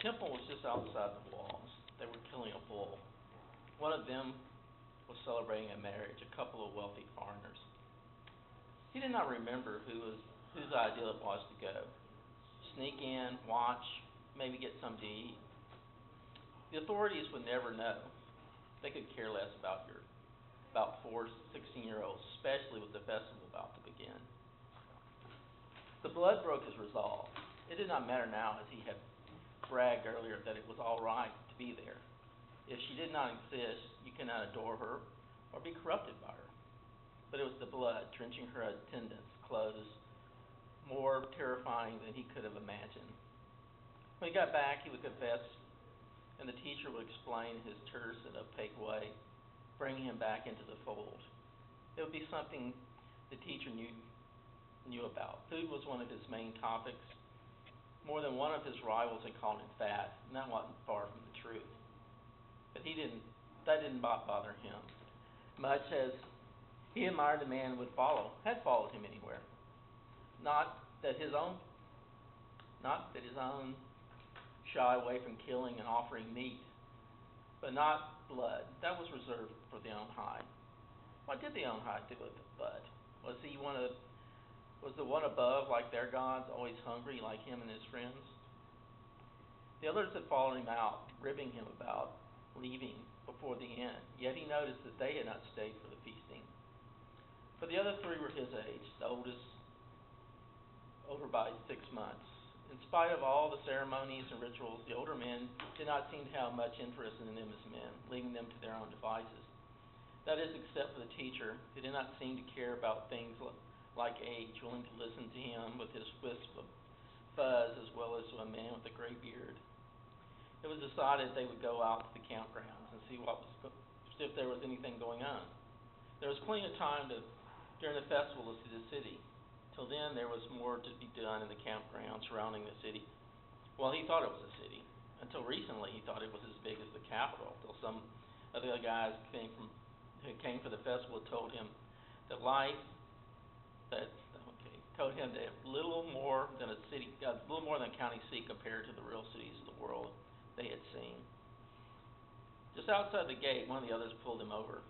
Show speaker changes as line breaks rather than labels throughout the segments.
temple was just outside the walls. They were killing a bull. One of them was celebrating a marriage, a couple of wealthy foreigners. He did not remember whose idea it was to go. Sneak in, watch, maybe get some to eat. The authorities would never know. They could care less about 16-year-olds, especially with the festival about to begin. The blood broke his resolve. It did not matter now, as he had bragged earlier, that it was all right to be there. If she did not exist, you cannot adore her or be corrupted by her. But it was the blood drenching her attendants' clothes, more terrifying than he could have imagined. When he got back, he would confess, and the teacher would explain his terse and opaque way, bringing him back into the fold. It would be something the teacher knew about. Food was one of his main topics. More than one of his rivals had called him fat, and that wasn't far from the truth. But that didn't bother him, much as he admired the man who had followed him anywhere. Not that his own shy away from killing and offering meat, but not blood. That was reserved for the On High. What did the On High do with the blood? Was the one above, like their gods, always hungry like him and his friends? The others had followed him out, ribbing him about leaving before the end, yet he noticed that they had not stayed for the feasting. But the other three were his age, the oldest over by 6 months. In spite of all the ceremonies and rituals, the older men did not seem to have much interest in them as men, leaving them to their own devices. That is, except for the teacher, who did not seem to care about things like age, willing to listen to him with his wisp of fuzz as well as to a man with a gray beard. It was decided they would go out to the campgrounds and see if there was anything going on. There was plenty of time during the festival to see the city. Till then, there was more to be done in the campground surrounding the city. Well, he thought it was a city. Until recently, he thought it was as big as the Capitol. Till some of the other guys who came for the festival told him that told him that little more than a county seat compared to the real cities of the world they had seen. Just outside the gate, one of the others pulled him over,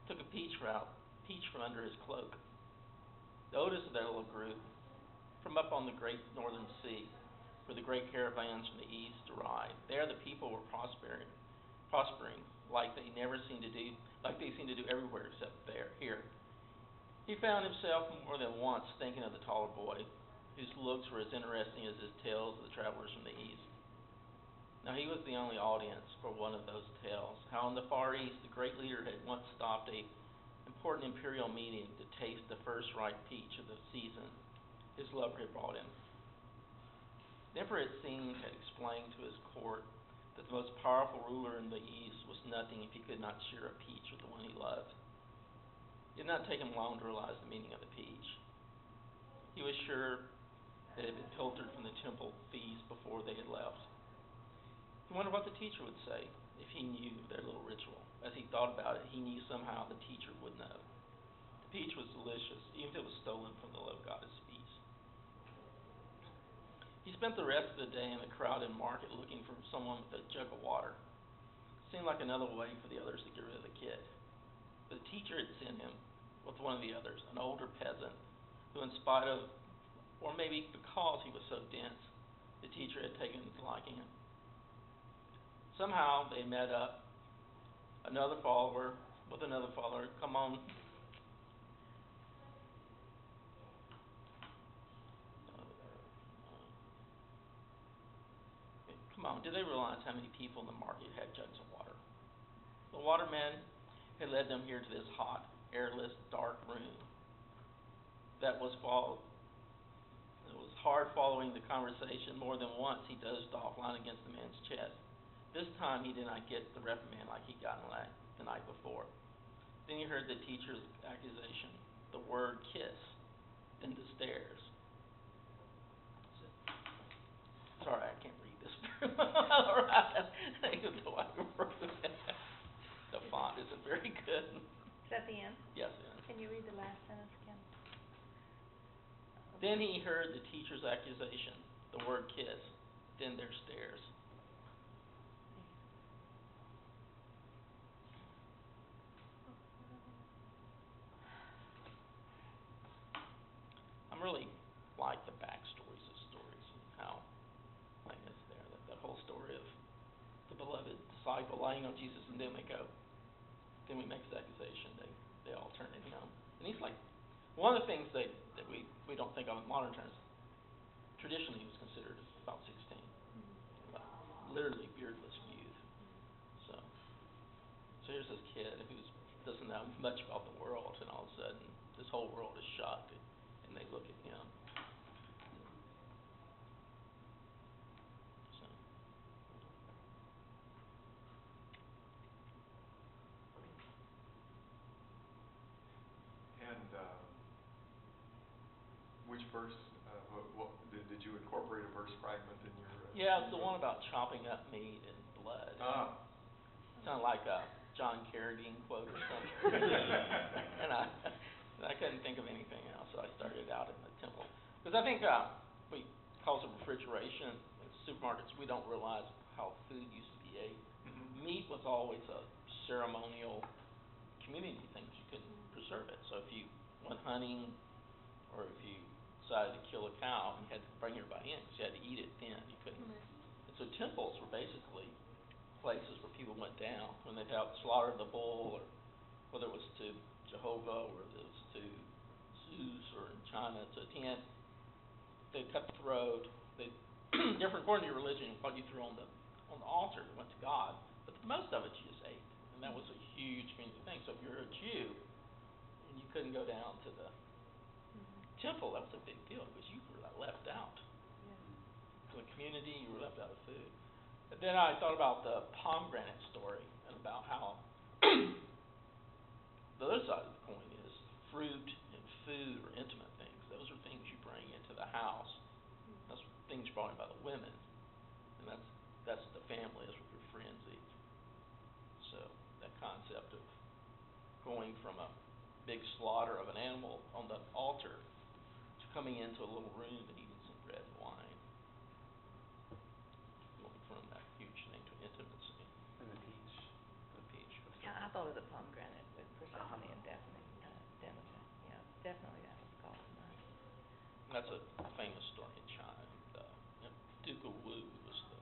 took a peach from under his cloak. The oldest of their little group, from up on the great northern sea, where the great caravans from the east arrived. There the people were prospering like they seem to do everywhere except here. He found himself more than once thinking of the taller boy, whose looks were as interesting as his tales of the travelers from the east. Now he was the only audience for one of those tales, how in the Far East the great leader had once stopped an important imperial meeting to taste the first ripe peach of the season his lover had brought him. The emperor, it seemed, had explained to his court that the most powerful ruler in the East was nothing if he could not share a peach with the one he loved. It did not take him long to realize the meaning of the peach. He was sure that it had been filtered from the temple feast before they had left. He wondered what the teacher would say if he knew their little ritual. As he thought about it, he knew somehow the teacher would know. The peach was delicious, even if it was stolen from the low goddess feast. He spent the rest of the day in the crowded market looking for someone with a jug of water. It seemed like another way for the others to get rid of the kid. But the teacher had sent him with one of the others, an older peasant, who in spite of, or maybe because he was so dense, the teacher had taken to liking him. Somehow they met up, another follower with another follower. Come on. Did they realize how many people in the market had jugs of water? The waterman had led them here to this hot, airless, dark room that was hard following the conversation. More than once he dozed off, lying against the man's chest. This time he did not get the reprimand like he got the night before. Then he heard the teacher's accusation, the word kiss, then the stares. Sorry, I can't read this. All right. The font isn't very good.
Is that the end?
Yes, it is.
Can you read the last sentence again?
Then he heard the teacher's accusation, the word kiss, then there's stairs. I'm really like the backstories of stories and how like it's there. That whole story of the beloved disciple lying on Jesus, and then then he makes the accusation. They all turn to him, and he's like, one of the things that we don't think of in modern terms. Traditionally, he was considered about 16, like literally beardless youth. So here's this kid who doesn't know much about the world, and all of a sudden, this whole world is shocked, and they look at him. So.
And which verse? Did you incorporate a verse fragment in your?
Yeah, it's the one about chopping up meat and blood. Sound like a John Carradine quote or something. And I couldn't think of anything else, so I started out in the temple. Because I think because of refrigeration in supermarkets, we don't realize how food used to be ate.
Mm-hmm.
Meat was always a ceremonial community thing. You couldn't preserve it. So if you went hunting or if you decided to kill a cow, you had to bring everybody in because you had to eat it then. You couldn't. And so temples were basically places where people went down when they'd have slaughtered the bull, or whether it was to Jehovah or whether it was to Zeus or in China to attend. They'd cut the throat. They different according to your religion, what you threw on the altar that went to God, but most of it you just ate, and that was a huge community thing. So if you're a Jew and you couldn't go down to the temple, that was a big deal because you were left out. So the community, you were left out of food. And then I thought about the pomegranate story and about how the other side of the coin is fruit and food are intimate things. Those are things you bring into the house. That's things brought in by the women, and that's the family. That's what your friends eat. So that concept of going from a big slaughter of an animal on the altar to coming into a little room and eating some bread and wine. Going from that huge thing to intimacy.
And the peach.
Yeah, I thought of the pomegranate with Persephone and Demeter. Yeah, definitely that was called to mind.
That's a famous story in China. Duke of Wu was the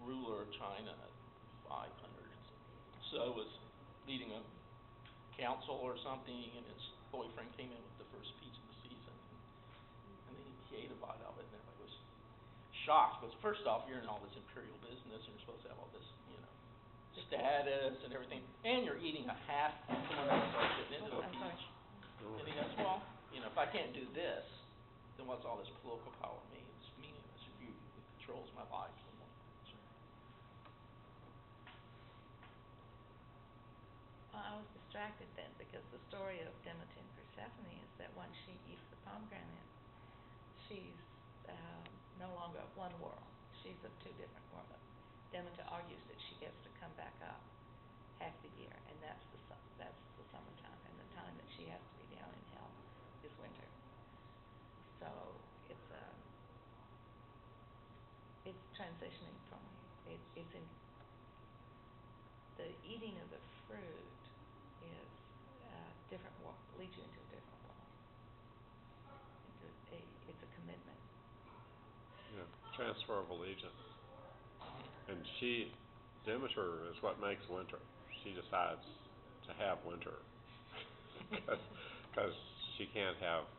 ruler of China at 500s. So was leading a council or something, and his boyfriend came in with the first peach of the season, and then he ate a bite of it, and everybody was shocked. Because first off, you're in all this imperial business, and you're supposed to have all this, status and everything, and you're eating a half. Someone else starts getting into a peach, and he goes, well, if I can't do this, then what's all this political power mean? It's meaningless if it controls my life.
I was distracted then because the story of Demeter and Persephone is that once she eats the pomegranate, she's no longer of one world. She's of two different worlds. Demeter argues that she gets to come back up half the year, and that's the summertime, and the time that she has to be down in hell is winter. So it's transitioning from it's in the eating of the fruit is different world, leads you into a different world. It's a commitment.
Yeah, transfer of allegiance. And Demeter is what makes winter. She decides to have winter because she can't have